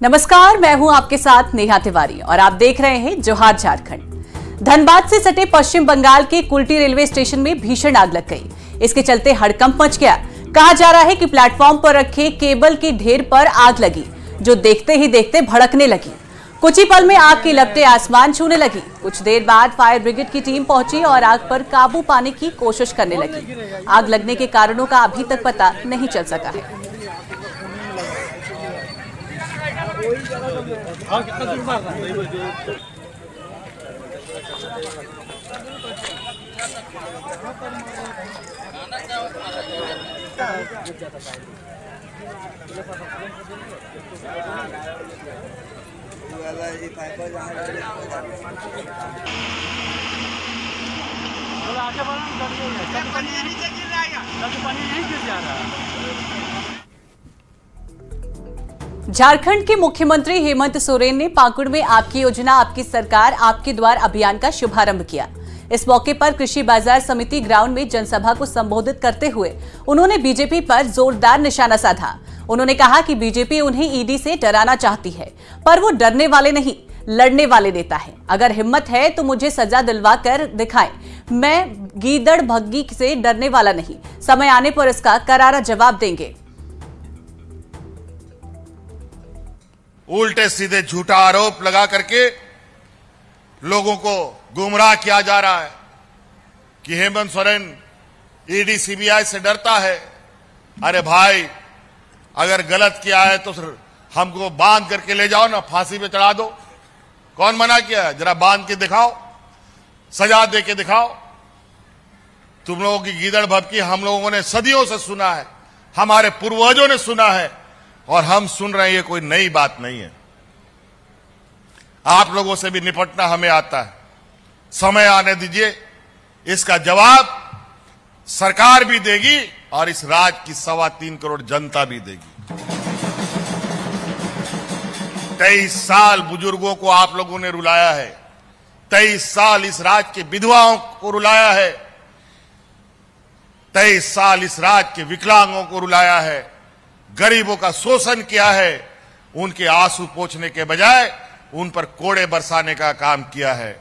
नमस्कार, मैं हूं आपके साथ नेहा तिवारी और आप देख रहे हैं जोहार झारखंड। धनबाद से सटे पश्चिम बंगाल के कुल्टी रेलवे स्टेशन में भीषण आग लग गई। इसके चलते हड़कंप मच गया। कहा जा रहा है कि प्लेटफॉर्म पर रखे केबल के ढेर पर आग लगी, जो देखते ही देखते भड़कने लगी। कुछ ही पल में आग की लपटें आसमान छूने लगी। कुछ देर बाद फायर ब्रिगेड की टीम पहुंची और आग पर काबू पाने की कोशिश करने लगी। आग लगने के कारणों का अभी तक पता नहीं चल सका है। झारखंड के मुख्यमंत्री हेमंत सोरेन ने पाकुड़ में आपकी योजना आपकी सरकार आपके द्वार अभियान का शुभारंभ किया। इस मौके पर कृषि बाजार समिति ग्राउंड में जनसभा को संबोधित करते हुए उन्होंने बीजेपी पर जोरदार निशाना साधा। उन्होंने कहा कि बीजेपी उन्हें ईडी से डराना चाहती है, पर वो डरने वाले नहीं, लड़ने वाले नेता है। अगर हिम्मत है तो मुझे सजा दिलवा कर दिखाएं। मैं गीदड़ भग्गी से डरने वाला नहीं, समय आने पर इसका करारा जवाब देंगे। उल्टे सीधे झूठा आरोप लगा करके लोगों को गुमराह किया जा रहा है कि हेमंत सोरेन ईडी सीबीआई से डरता है। अरे भाई, अगर गलत किया है तो हमको बांध करके ले जाओ ना, फांसी पे चढ़ा दो। कौन मना किया है? जरा बांध के दिखाओ, सजा दे के दिखाओ। तुम लोगों की गीदड़ भभकी हम लोगों ने सदियों से सुना है, हमारे पूर्वजों ने सुना है और हम सुन रहे हैं। ये कोई नई बात नहीं है। आप लोगों से भी निपटना हमें आता है। समय आने दीजिए, इसका जवाब सरकार भी देगी और इस राज्य की 3.25 करोड़ जनता भी देगी। 23 साल बुजुर्गों को आप लोगों ने रुलाया है। 23 साल इस राज्य के विधवाओं को रुलाया है। 23 साल इस राज्य के विकलांगों को रुलाया है। गरीबों का शोषण किया है। उनके आंसू पोंछने के बजाय उन पर कोड़े बरसाने का काम किया है।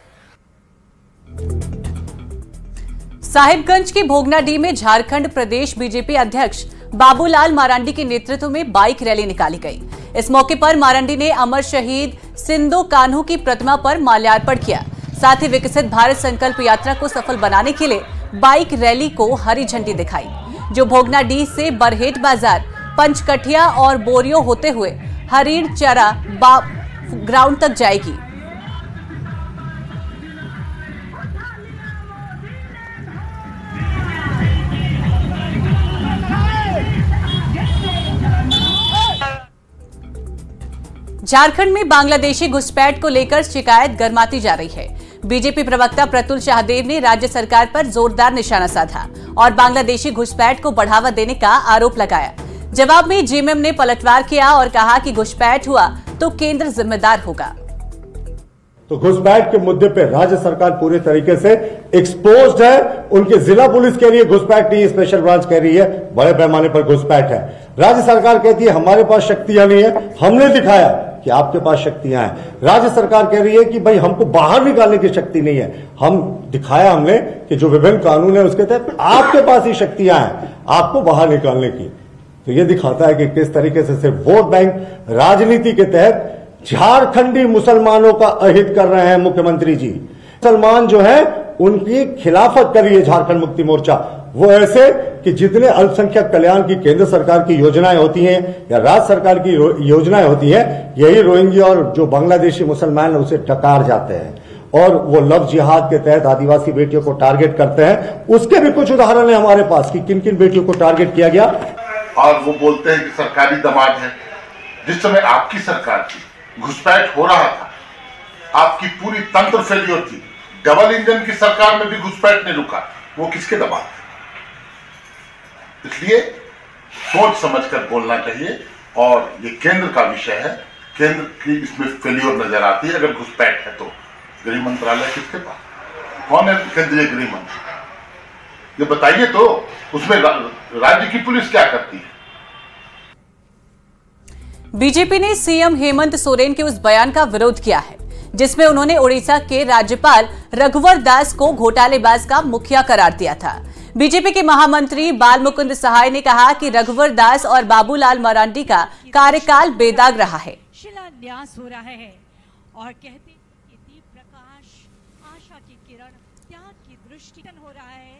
साहिबगंज के भोगनाडीह में झारखंड प्रदेश बीजेपी अध्यक्ष बाबूलाल मारांडी के नेतृत्व में बाइक रैली निकाली गई। इस मौके पर मारांडी ने अमर शहीद सिंधो कान्हू की प्रतिमा पर माल्यार्पण किया। साथ ही विकसित भारत संकल्प यात्रा को सफल बनाने के लिए बाइक रैली को हरी झंडी दिखाई, जो भोगनाडीह से बरहेट बाजार, पंचकठिया और बोरियो होते हुए हरीड़ चरा ग्राउंड तक जाएगी। झारखंड में बांग्लादेशी घुसपैठ को लेकर शिकायत गरमाती जा रही है। बीजेपी प्रवक्ता प्रतुल शाहदेव ने राज्य सरकार पर जोरदार निशाना साधा और बांग्लादेशी घुसपैठ को बढ़ावा देने का आरोप लगाया। जवाब में जेएमएम ने पलटवार किया और कहा कि घुसपैठ हुआ तो केंद्र जिम्मेदार होगा। तो घुसपैठ के मुद्दे पे राज्य सरकार पूरे तरीके से एक्सपोज्ड है। उनके जिला पुलिस कह रही है घुसपैठ नहीं, स्पेशल ब्रांच कह रही है बड़े पैमाने पर घुसपैठ है। राज्य सरकार कहती है हमारे पास शक्तियां नहीं है, हमने दिखाया कि आपके पास शक्तियां हैं। राज्य सरकार कह रही है कि भाई हमको बाहर निकालने की शक्ति नहीं है, हम दिखाया हमने कि जो विभिन्न कानून है उसके तहत आपके पास ही शक्तियां हैं आपको बाहर निकालने की। तो ये दिखाता है कि किस तरीके से सिर्फ वोट बैंक राजनीति के तहत झारखंडी मुसलमानों का अहित कर रहे हैं मुख्यमंत्री जी। मुसलमान जो है उनकी खिलाफत कर रही है झारखंड मुक्ति मोर्चा। वो ऐसे कि जितने अल्पसंख्यक कल्याण की केंद्र सरकार की योजनाएं होती हैं या राज्य सरकार की योजनाएं होती हैं, यही रोहिंग्या और जो बांग्लादेशी मुसलमान उसे डकार जाते हैं और वो लव जिहाद के तहत आदिवासी बेटियों को टारगेट करते हैं। उसके भी कुछ उदाहरण है हमारे पास कि किन किन बेटियों को टारगेट किया गया। और वो बोलते हैं कि सरकारी दमाद है। जिस समय आपकी सरकार थी, घुसपैठ हो रहा था, आपकी पूरी तंत्र फेलियर थी। डबल इंजन की सरकार में भी घुसपैठ नहीं रुका। वो किसके दबाव थे? इसलिए सोच समझकर बोलना चाहिए। और ये केंद्र का विषय है, केंद्र की इसमें फेलियर नजर आती है। अगर घुसपैठ है तो गृह मंत्रालय किसके पास? कौन है केंद्रीय गृह मंत्री? ये बताइए तो। उसमें राज्य की पुलिस क्या करती है? बीजेपी ने सीएम हेमंत सोरेन के उस बयान का विरोध किया है जिसमें उन्होंने ओडिशा के राज्यपाल रघुवर दास को घोटालेबाज का मुखिया करार दिया था। बीजेपी के महामंत्री बाल मुकुंद सहाय ने कहा कि रघुवर दास और बाबूलाल मरांडी का कार्यकाल बेदाग रहा है। शिलान्यास हो रहा है और कहते कि दीप प्रकाश आशा की किरण त्याग की दृष्टि हो रहा है।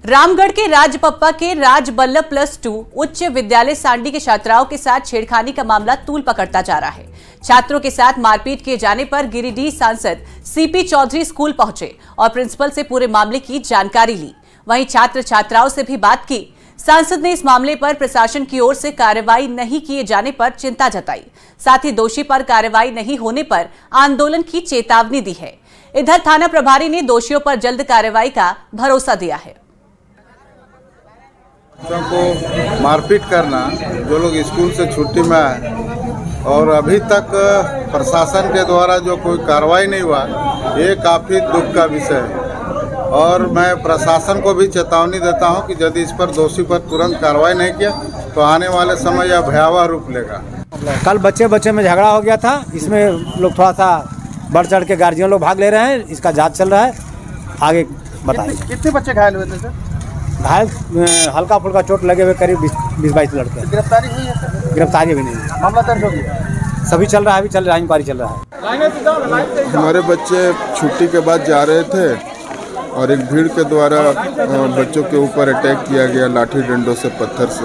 रामगढ़ के राजपप्पा के राजबल्लभ +2 उच्च विद्यालय सांडी के छात्राओं के साथ छेड़खानी का मामला तूल पकड़ता जा रहा है। छात्रों के साथ मारपीट किए जाने पर गिरिडीह सांसद सीपी चौधरी स्कूल पहुंचे और प्रिंसिपल से पूरे मामले की जानकारी ली। वहीं छात्र छात्राओं से भी बात की। सांसद ने इस मामले पर प्रशासन की ओर से कार्रवाई नहीं किए जाने पर चिंता जताई। साथ ही दोषी पर कार्रवाई नहीं होने पर आंदोलन की चेतावनी दी है। इधर थाना प्रभारी ने दोषियों पर जल्द कार्रवाई का भरोसा दिया है। बच्चों को मारपीट करना, जो लोग स्कूल से छुट्टी में आए और अभी तक प्रशासन के द्वारा जो कोई कार्रवाई नहीं हुआ, ये काफ़ी दुख का विषय है। और मैं प्रशासन को भी चेतावनी देता हूं कि यदि इस पर दोषी पर तुरंत कार्रवाई नहीं किया तो आने वाले समय यह भयावह रूप लेगा। कल बच्चे में झगड़ा हो गया था, इसमें लोग थोड़ा सा बढ़ चढ़ के गार्जियन लोग भाग ले रहे हैं। इसका जांच चल रहा है, आगे बताइए। कितने बच्चे घायल हुए थे सर? घायल हल्का फुल्का चोट लगे हुए करीब 20-22 लड़के। गिरफ्तारी हुई है सर? गिरफ्तारी भी नहीं है। मामला दर्ज हो गया? सभी चल रहा है, अभी चल रहा है, इंक्वायरी चल रहा है। हमारे बच्चे छुट्टी के बाद जा रहे थे और एक भीड़ के द्वारा बच्चों के ऊपर अटैक किया गया लाठी डंडों से, पत्थर से।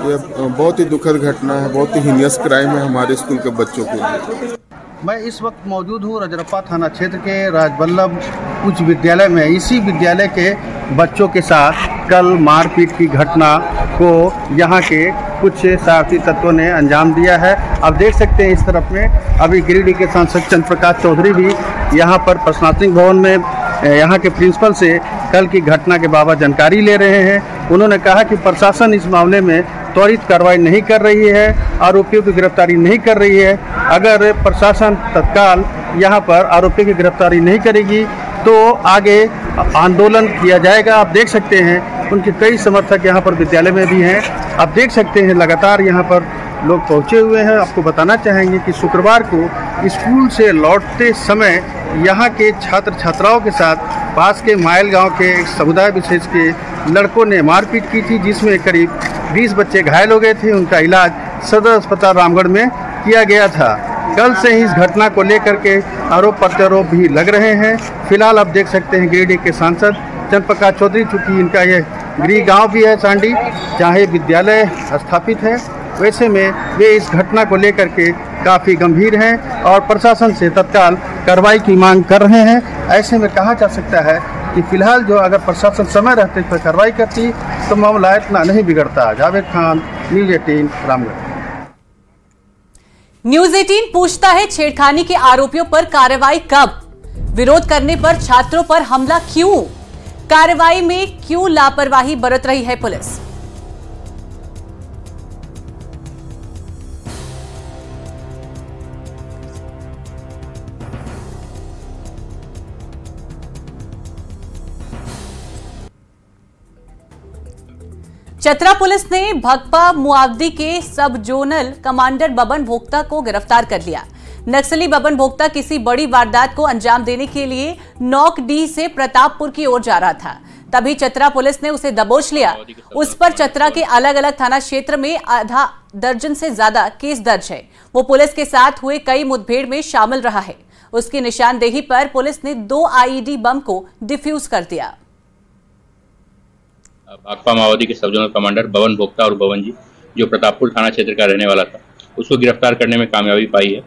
ये बहुत ही दुखद घटना है, बहुत ही हीनियस क्राइम है हमारे स्कूल के बच्चों के लिए। मैं इस वक्त मौजूद हूँ रजरप्पा थाना क्षेत्र के राजबल्लभ उच्च विद्यालय में। इसी विद्यालय के बच्चों के साथ कल मारपीट की घटना को यहाँ के कुछ शरारती तत्वों ने अंजाम दिया है। आप देख सकते हैं इस तरफ में अभी गिरिडीह के सांसद चंद्र प्रकाश चौधरी भी यहाँ पर प्रशासनिक भवन में यहाँ के प्रिंसिपल से कल की घटना के बाबत जानकारी ले रहे हैं। उन्होंने कहा कि प्रशासन इस मामले में त्वरित कार्रवाई नहीं कर रही है, आरोपियों की गिरफ्तारी नहीं कर रही है। अगर प्रशासन तत्काल यहाँ पर आरोपियों की गिरफ्तारी नहीं करेगी तो आगे आंदोलन किया जाएगा। आप देख सकते हैं उनके कई समर्थक यहाँ पर विद्यालय में भी हैं। आप देख सकते हैं लगातार यहाँ पर लोग पहुँचे हुए हैं। आपको बताना चाहेंगे कि शुक्रवार को स्कूल से लौटते समय यहाँ के छात्र छात्राओं के साथ पास के माइल गांव के एक समुदाय विशेष के लड़कों ने मारपीट की थी, जिसमें करीब 20 बच्चे घायल हो गए थे। उनका इलाज सदर अस्पताल रामगढ़ में किया गया था। कल से ही इस घटना को लेकर के आरोप प्रत्यारोप भी लग रहे हैं। फिलहाल आप देख सकते हैं गिरिडीह के सांसद चंद्र प्रकाश चौधरी, चूँकि इनका ये गृह गांव भी है सांडी, जहाँ ये विद्यालय स्थापित है, वैसे में वे इस घटना को लेकर के काफ़ी गंभीर हैं और प्रशासन से तत्काल कार्रवाई की मांग कर रहे हैं। ऐसे में कहा जा सकता है कि फिलहाल जो अगर प्रशासन समय रहते पर कार्रवाई करती तो मामला इतना नहीं बिगड़ता। जावेद खान, न्यूज़ 18 रामगढ़। न्यूज़ 18 पूछता है, छेड़खानी के आरोपियों पर कार्रवाई कब? विरोध करने पर छात्रों पर हमला क्यों? कार्रवाई में क्यों लापरवाही बरत रही है पुलिस? चतरा पुलिस ने भगपा मुआवदी के सब जोनल कमांडर बबन भोक्ता को गिरफ्तार कर लिया। नक्सली बबन भोक्ता किसी बड़ी वारदात को अंजाम देने के लिए नौकडीह से प्रतापपुर की ओर जा रहा था, तभी चतरा पुलिस ने उसे दबोच लिया। उस पर चतरा के अलग अलग थाना क्षेत्र में आधा दर्जन से ज्यादा केस दर्ज है। वो पुलिस के साथ हुए कई मुठभेड़ में शामिल रहा है। उसकी निशानदेही पर पुलिस ने 2 आईईडी बम को डिफ्यूज कर दिया। भाकपा माओवादी के सब जोनल कमांडर बबन भोक्ता और बबन जी, जो प्रतापपुर थाना क्षेत्र का रहने वाला था, उसको गिरफ्तार करने में कामयाबी पाई है।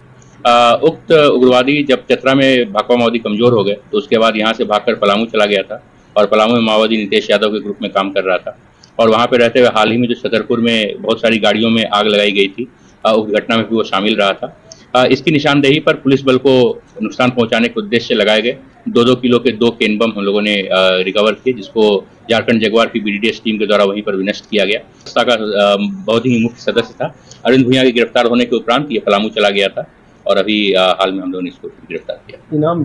उक्त उग्रवादी जब चतरा में भाकपा माओवादी कमजोर हो गए तो उसके बाद यहाँ से भागकर पलामू चला गया था और पलामू में माओवादी नितेश यादव के ग्रुप में काम कर रहा था। और वहाँ पे रहते हुए हाल ही में जो छतरपुर में बहुत सारी गाड़ियों में आग लगाई गई थी, उस घटना में भी वो शामिल रहा था। इसकी निशानदेही पर पुलिस बल को नुकसान पहुंचाने के उद्देश्य से लगाए गए 2-2 किलो के 2 केन बम हम लोगों ने रिकवर किए, जिसको झारखंड जगुआर की बीडीडीएस टीम के द्वारा वहीं पर विनष्ट किया गया। संस्था का बहुत ही मुख्य सदस्य था अरविंद भुइयां के गिरफ्तार होने के उपरांत ये पलामू चला गया था और अभी हाल में हम लोगों ने इसको गिरफ्तार किया। इनाम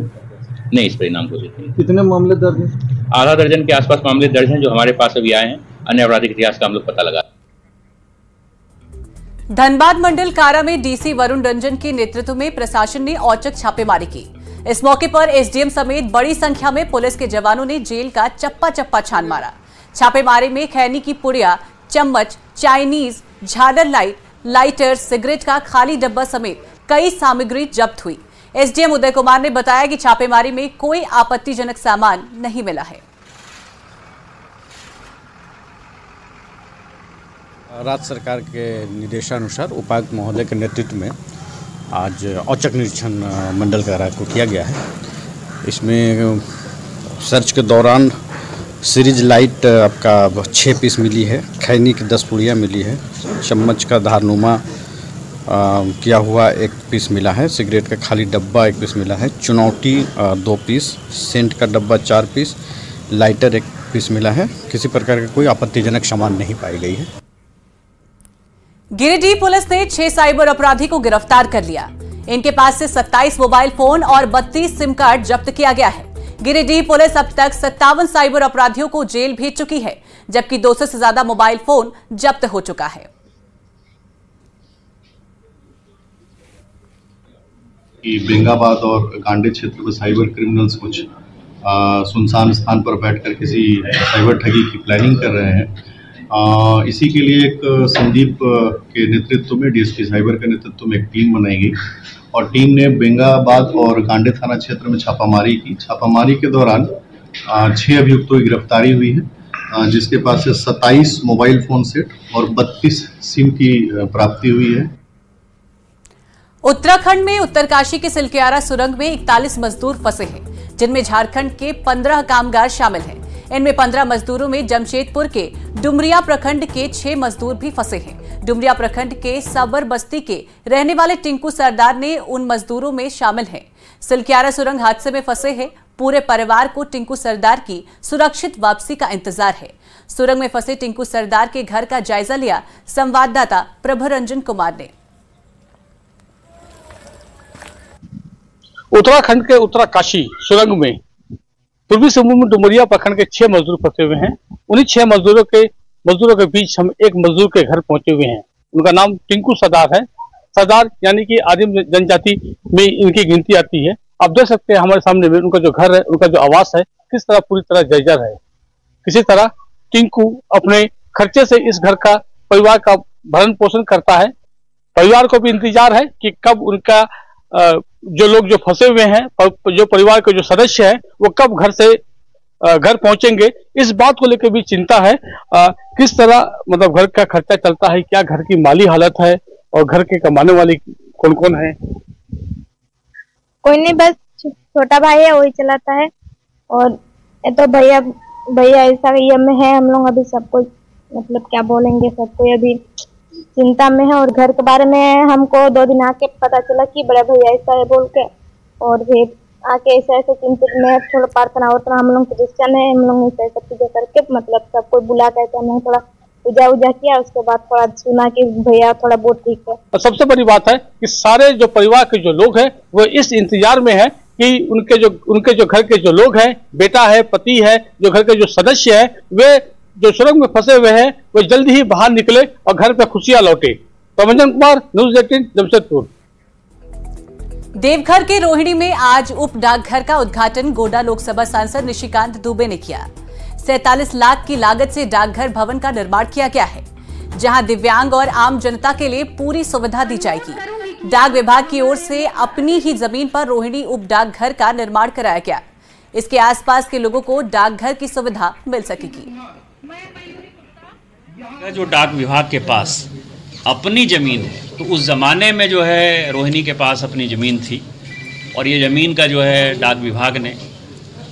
नहीं, इस पर इनाम घोषित नहीं। कितने मामले दर्ज हैं? आधा दर्जन के आसपास मामले दर्ज हैं जो हमारे पास अभी आए हैं। अन्य आपराधिक इतिहास का हम लोग पता लगा। धनबाद मंडल कारा में डीसी वरुण रंजन के नेतृत्व में प्रशासन ने औचक छापेमारी की। इस मौके पर एसडीएम समेत बड़ी संख्या में पुलिस के जवानों ने जेल का चप्पा चप्पा छान मारा। छापेमारी में खैनी की पुड़िया, चम्मच, चाइनीज, झालर लाइट, लाइटर, सिगरेट का खाली डब्बा समेत कई सामग्री जब्त हुई। एसडीएम उदय कुमार ने बताया कि छापेमारी में कोई आपत्तिजनक सामान नहीं मिला है। राज्य सरकार के निर्देशानुसार उपायुक्त महोदय के नेतृत्व में आज औचक निरीक्षण मंडल कारा को किया गया है। इसमें सर्च के दौरान सीरीज लाइट आपका 6 पीस मिली है, खैनी की 10 पुड़ियाँ मिली है, चम्मच का धारनुमा किया हुआ 1 पीस मिला है, सिगरेट का खाली डब्बा 1 पीस मिला है, चुनौती 2 पीस, सेंट का डब्बा 4 पीस, लाइटर 1 पीस मिला है। किसी प्रकार का कोई आपत्तिजनक सामान नहीं पाई गई है। गिरिडीह पुलिस ने 6 साइबर अपराधी को गिरफ्तार कर लिया। इनके पास से 27 मोबाइल फोन और 32 सिम कार्ड जब्त किया गया है। गिरिडीह पुलिस अब तक 57 साइबर अपराधियों को जेल भेज चुकी है, जबकि 200 से ज्यादा मोबाइल फोन जब्त हो चुका है। बेंगाबाद और गांडे क्षेत्र में साइबर क्रिमिनल्स कुछ सुनसान स्थान पर बैठकर किसी साइबर ठगी की प्लानिंग कर रहे हैं। इसी के लिए एक संदीप के नेतृत्व में, डीएसपी साइबर के नेतृत्व में एक टीम बनाई गई और टीम ने बेंगाबाद और गांडे थाना क्षेत्र में छापामारी की। छापामारी के दौरान 6 अभियुक्तों की गिरफ्तारी हुई है, जिसके पास से 27 मोबाइल फोन सेट और 32 सिम की प्राप्ति हुई है। उत्तराखंड में उत्तरकाशी के सिलक्यारा सुरंग में 41 मजदूर फंसे हैं, जिनमें झारखंड के 15 कामगार शामिल हैं। इनमें 15 मजदूरों में जमशेदपुर के डुमरिया प्रखंड के 6 मजदूर भी फंसे हैं। डुमरिया प्रखंड के सबर बस्ती के रहने वाले टिंकू सरदार ने उन मजदूरों में शामिल हैं। सिलक्यारा सुरंग हादसे में फंसे हैं पूरे परिवार को टिंकू सरदार की सुरक्षित वापसी का इंतजार है। सुरंग में फंसे टिंकू सरदार के घर का जायजा लिया संवाददाता प्रभरंजन कुमार ने। उत्तराखंड के उत्तरकाशी सुरंग में पूर्वी सिंहभूम में डुमरिया प्रखंड के 6 मजदूर फंसे हुए हैं। उन्हीं 6 मजदूरों के बीच हम एक मजदूर के घर पहुंचे हुए हैं। उनका नाम टिंकू सरदार है। सरदार यानी कि आदिम जनजाति में इनकी गिनती आती है। आप देख सकते हैं हमारे सामने में उनका जो घर है, उनका जो आवास है, किस तरह पूरी तरह जर्जर है। किसी तरह टिंकू अपने खर्चे से इस घर का परिवार का भरण पोषण करता है। परिवार को भी इंतजार है कि कब उनका जो लोग जो फंसे हुए हैं, जो परिवार के जो सदस्य हैं, वो कब घर पहुंचेंगे। इस बात को लेकर भी चिंता है। किस तरह मतलब घर का खर्चा चलता है, क्या घर की माली हालत है और घर के कमाने वाले कौन कौन है? कोई नहीं, बस छोटा भाई है, वही चलाता है। और तो भैया ऐसा ये में है, हम लोग अभी सबको मतलब क्या बोलेंगे, सबको अभी चिंता में है। और घर के बारे में हमको 2 दिन आके पता चला कि बड़ा भैया ऐसा है बोल के, और फिर आके ऐसे चिंतित में थोड़ा प्रार्थना उतना हम लोग क्रिश्चियन है, हम लोग ऐसे सब चीजें करके मतलब सबको बुला के हमने थोड़ा पूजा उजा किया। उसके बाद थोड़ा सुना कि भैया थोड़ा बहुत ठीक है। और सबसे बड़ी बात है कि सारे जो परिवार के जो लोग हैं वो इस इंतजार में है कि उनके जो घर के जो लोग हैं, बेटा है, पति है, जो घर के जो सदस्य है, वे जो सुरंग में फंसे हुए हैं वो जल्दी ही बाहर निकले और घर पे खुशियां लौटे। प्रभरंजन कुमार, न्यूज़ 18, जमशेदपुर। देवघर के रोहिणी में आज उप डाकघर का उद्घाटन गोड्डा लोकसभा सांसद निशिकांत दुबे ने किया। 47 लाख की लागत से डाकघर भवन का निर्माण किया गया है, जहां दिव्यांग और आम जनता के लिए पूरी सुविधा दी जाएगी। डाक विभाग की ओर से अपनी ही जमीन पर रोहिणी उप डाकघर का निर्माण कराया गया। इसके आसपास के लोगों को डाकघर की सुविधा मिल सकेगी। जो डाक विभाग के पास अपनी ज़मीन है, तो उस ज़माने में जो है रोहिणी के पास अपनी ज़मीन थी और ये ज़मीन का जो है डाक विभाग ने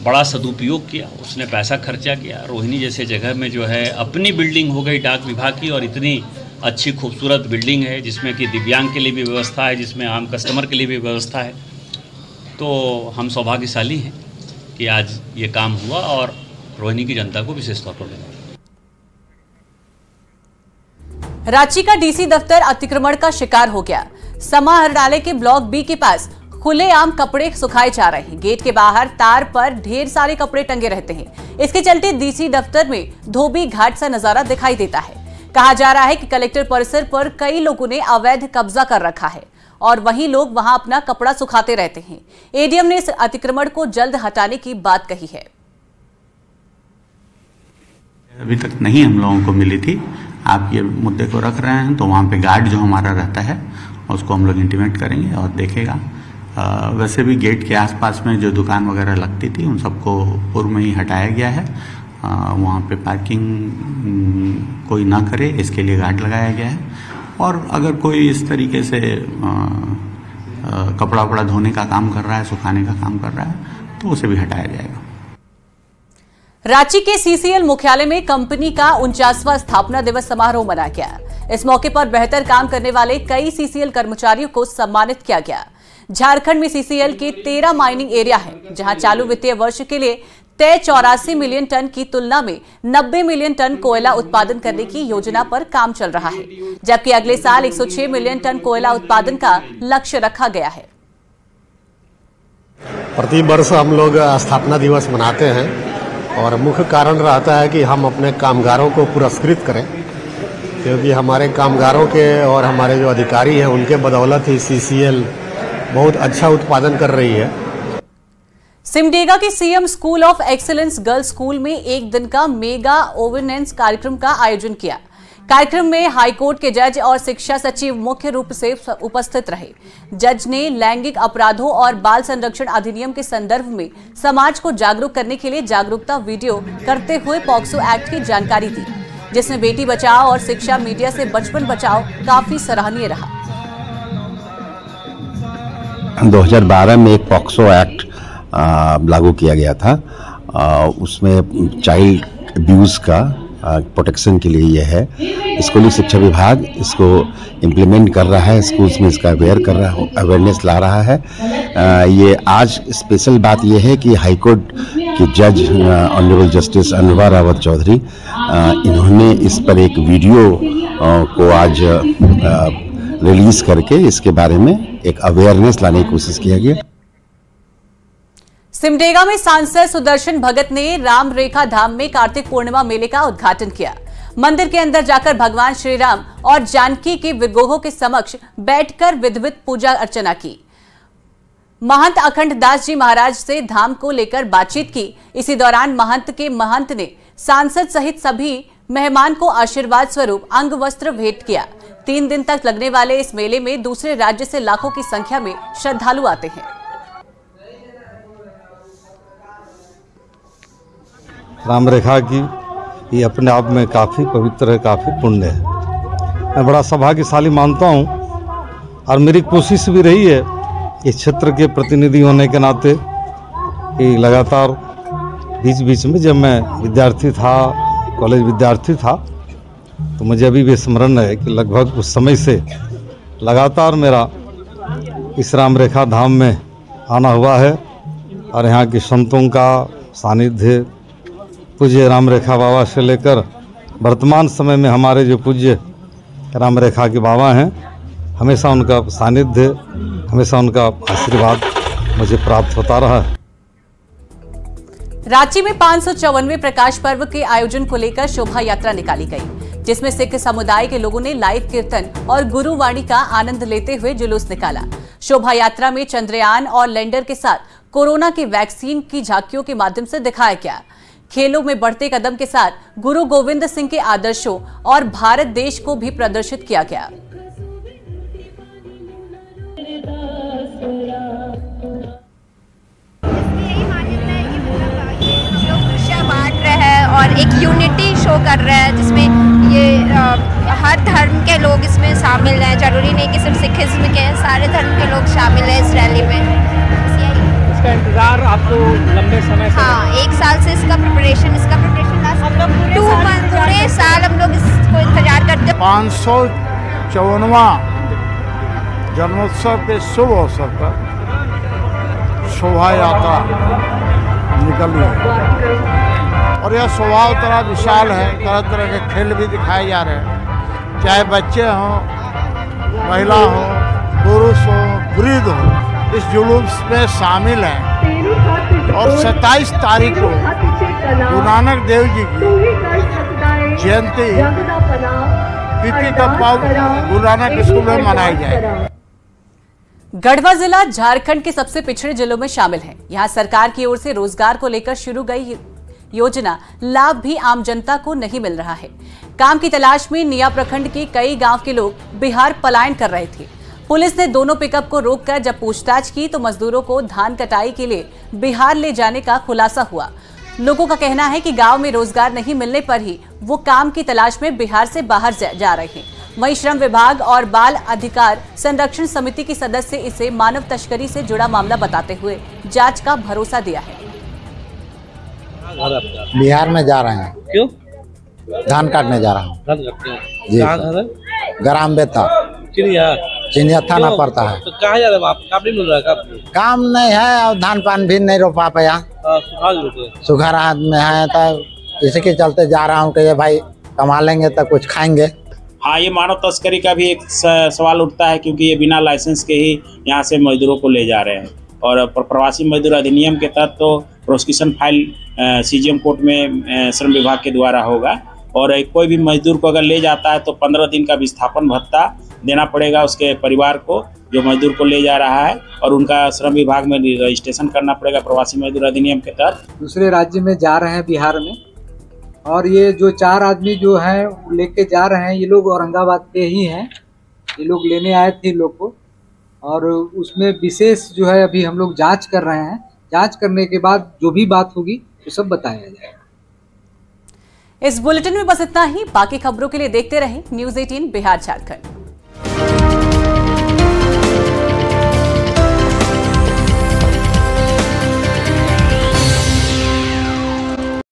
बड़ा सदुपयोग किया। उसने पैसा खर्चा किया। रोहिणी जैसे जगह में जो है अपनी बिल्डिंग हो गई डाक विभाग की, और इतनी अच्छी खूबसूरत बिल्डिंग है जिसमें कि दिव्यांग के लिए भी व्यवस्था है, जिसमें आम कस्टमर के लिए भी व्यवस्था है। तो हम सौभाग्यशाली हैं कि आज ये काम हुआ और रोहिणी की जनता को विशेष तौर पर मिला। रांची का डीसी दफ्तर अतिक्रमण का शिकार हो गया। समा हरडाले के ब्लॉक बी के पास खुलेआम कपड़े सुखाए जा रहे हैं। गेट के बाहर तार पर ढेर सारे कपड़े टंगे रहते हैं। इसके चलते डीसी दफ्तर में धोबी घाट सा नजारा दिखाई देता है। कहा जा रहा है कि कलेक्टर परिसर पर कई लोगों ने अवैध कब्जा कर रखा है और वहीं लोग वहां अपना कपड़ा सुखाते रहते हैं। एडीएम ने इस अतिक्रमण को जल्द हटाने की बात कही है। अभी तक नहीं हम लोगों को मिली थी। आप ये मुद्दे को रख रहे हैं तो वहाँ पे गार्ड जो हमारा रहता है उसको हम लोग इंटीमेट करेंगे और देखेगा। वैसे भी गेट के आसपास में जो दुकान वगैरह लगती थी उन सबको पूर्व में ही हटाया गया है। वहाँ पे पार्किंग कोई ना करे इसके लिए गार्ड लगाया गया है और अगर कोई इस तरीके से कपड़ा वपड़ा धोने का काम कर रहा है, सुखाने का काम कर रहा है तो उसे भी हटाया जाएगा। रांची के सीसीएल मुख्यालय में कंपनी का 49वां स्थापना दिवस समारोह मनाया गया। इस मौके पर बेहतर काम करने वाले कई सीसीएल कर्मचारियों को सम्मानित किया गया। झारखंड में सीसीएल के 13 माइनिंग एरिया हैं, जहां चालू वित्तीय वर्ष के लिए तय 84 मिलियन टन की तुलना में 90 मिलियन टन कोयला उत्पादन करने की योजना पर काम चल रहा है, जबकि अगले साल 106 मिलियन टन कोयला उत्पादन का लक्ष्य रखा गया है। प्रति वर्ष हम लोग स्थापना दिवस मनाते हैं और मुख्य कारण रहता है कि हम अपने कामगारों को पुरस्कृत करें, क्योंकि हमारे कामगारों के और हमारे जो अधिकारी हैं उनके बदौलत ही सीसीएल बहुत अच्छा उत्पादन कर रही है। सिमडेगा के CM school of excellence girls school में एक दिन का मेगा ओवरनेंस कार्यक्रम का आयोजन किया। कार्यक्रम में हाईकोर्ट के जज और शिक्षा सचिव मुख्य रूप से उपस्थित रहे। जज ने लैंगिक अपराधों और बाल संरक्षण अधिनियम के संदर्भ में समाज को जागरूक करने के लिए जागरूकता वीडियो करते हुए पॉक्सो एक्ट की जानकारी दी, जिसमें बेटी बचाओ और शिक्षा मीडिया से बचपन बचाओ काफी सराहनीय रहा। 2012 में एक पॉक्सो एक्ट लागू किया गया था। उसमें चाइल्ड अब्यूज़ का प्रोटेक्शन के लिए यह है। स्कूली शिक्षा विभाग इसको इम्प्लीमेंट कर रहा है, स्कूल्स में इसका अवेयरनेस ला रहा है। ये आज स्पेशल बात यह है कि हाईकोर्ट के जज ऑनरेबल जस्टिस अनुवा रावत चौधरी इन्होंने इस पर एक वीडियो को आज रिलीज करके इसके बारे में एक अवेयरनेस लाने की कोशिश किया गया। सिमडेगा में सांसद सुदर्शन भगत ने राम रेखा धाम में कार्तिक पूर्णिमा मेले का उद्घाटन किया। मंदिर के अंदर जाकर भगवान श्री राम और जानकी के विग्रहों के समक्ष बैठकर विधिवत पूजा अर्चना की। महंत अखंड दास जी महाराज से धाम को लेकर बातचीत की। इसी दौरान महंत ने सांसद सहित सभी मेहमान को आशीर्वाद स्वरूप अंग वस्त्र भेंट किया। 3 दिन तक लगने वाले इस मेले में दूसरे राज्य से लाखों की संख्या में श्रद्धालु आते हैं। राम रेखा की ये अपने आप में काफ़ी पवित्र है, काफ़ी पुण्य है। मैं बड़ा सौभाग्यशाली मानता हूँ और मेरी कोशिश भी रही है इस क्षेत्र के प्रतिनिधि होने के नाते कि लगातार बीच बीच में जब मैं विद्यार्थी था, कॉलेज विद्यार्थी था, तो मुझे अभी भी स्मरण है कि लगभग उस समय से लगातार मेरा इस राम रेखा धाम में आना हुआ है और यहाँ के संतों का सानिध्य पूज्य राम रेखा बाबा से लेकर वर्तमान समय में हमारे जो पूज्य राम रेखा के बाबा हैं, हमेशा उनका सानिध्य, हमेशा उनका आशीर्वाद मुझे प्राप्त होता रहा है। रांची में 554वें प्रकाश पर्व के आयोजन को लेकर शोभा यात्रा निकाली गई, जिसमें सिख समुदाय के लोगों ने लाइव कीर्तन और गुरुवाणी का आनंद लेते हुए जुलूस निकाला। शोभा यात्रा में चंद्रयान और लैंडर के साथ कोरोना की वैक्सीन की झांकियों के माध्यम से दिखाया गया। खेलों में बढ़ते कदम के साथ गुरु गोविंद सिंह के आदर्शों और भारत देश को भी प्रदर्शित किया गया। बांट रहे हैं और एक यूनिटी शो कर रहे हैं, जिसमें ये हर धर्म के लोग इसमें शामिल हैं। जरूरी नहीं कि सिर्फ सिखिज्म के, सारे धर्म के लोग शामिल हैं इस रैली में। इसका इंतजार आपको लंबे समय से? हाँ, 1 साल से इसका प्रिपरेशन पूरे साल हम लोग इसको इंतजार करते। 554वां जन्मोत्सव के शुभ अवसर पर शोभा यात्रा निकली है और यह शोभा उतना विशाल है। तरह तरह के खेल भी दिखाए जा रहे हैं, चाहे बच्चे हों, महिला हो, पुरुष हो, वृद्ध हो, इस जुलूस में शामिल हैं। और 27 तारीख को गुरु नानक देव जी की जयंती तिथि का पर्व गुरु नानक स्कूल में मनाई जाएगी। गढ़वा जिला झारखंड के सबसे पिछड़े जिलों में शामिल है। यहाँ सरकार की ओर से रोजगार को लेकर शुरू गई योजना लाभ भी आम जनता को नहीं मिल रहा है। काम की तलाश में निया प्रखंड के कई गांव के लोग बिहार पलायन कर रहे थे। पुलिस ने दोनों पिकअप को रोककर जब पूछताछ की तो मजदूरों को धान कटाई के लिए बिहार ले जाने का खुलासा हुआ। लोगों का कहना है कि गांव में रोजगार नहीं मिलने पर ही वो काम की तलाश में बिहार से बाहर जा रहे हैं। वहीं श्रम विभाग और बाल अधिकार संरक्षण समिति के सदस्य इसे मानव तस्करी से जुड़ा मामला बताते हुए जांच का भरोसा दिया है। बिहार में जा रहे हैं। क्यों? धान काटने जा रहा हूँ जी। ग्राम बेता चिनिया थाना पड़ता है। तो कहाँ जा रहे हैं आप? काम नहीं मिल रहा है? काम नहीं है और धान पान भी नहीं रोपा पाया, सूखा राहत में है, तो इसी के चलते जा रहा हूँ कि भाई कमा लेंगे तो कुछ खाएंगे। हाँ, ये मानव तस्करी का भी एक सवाल उठता है क्योंकि ये बिना लाइसेंस के ही यहाँ से मजदूरों को ले जा रहे हैं और प्रवासी मजदूर अधिनियम के तहत तो प्रोसिक्यूशन फाइल सीजीएम कोर्ट में श्रम विभाग के द्वारा होगा और कोई भी मजदूर को अगर ले जाता है तो 15 दिन का विस्थापन भत्ता देना पड़ेगा उसके परिवार को जो मजदूर को ले जा रहा है और उनका श्रम विभाग में रजिस्ट्रेशन करना पड़ेगा प्रवासी मजदूर अधिनियम के तहत। दूसरे राज्य में जा रहे हैं बिहार में और ये जो 4 आदमी जो हैं लेके जा रहे हैं, ये लोग औरंगाबाद के ही हैं। ये लोग लेने आए थे लोग को और उसमें विशेष जो है अभी हम लोग जांच कर रहे हैं। जांच करने के बाद जो भी बात होगी वो सब बताया जाएगा। इस बुलेटिन में बस इतना ही। बाकी खबरों के लिए देखते रहें न्यूज़ 18 बिहार झारखंड।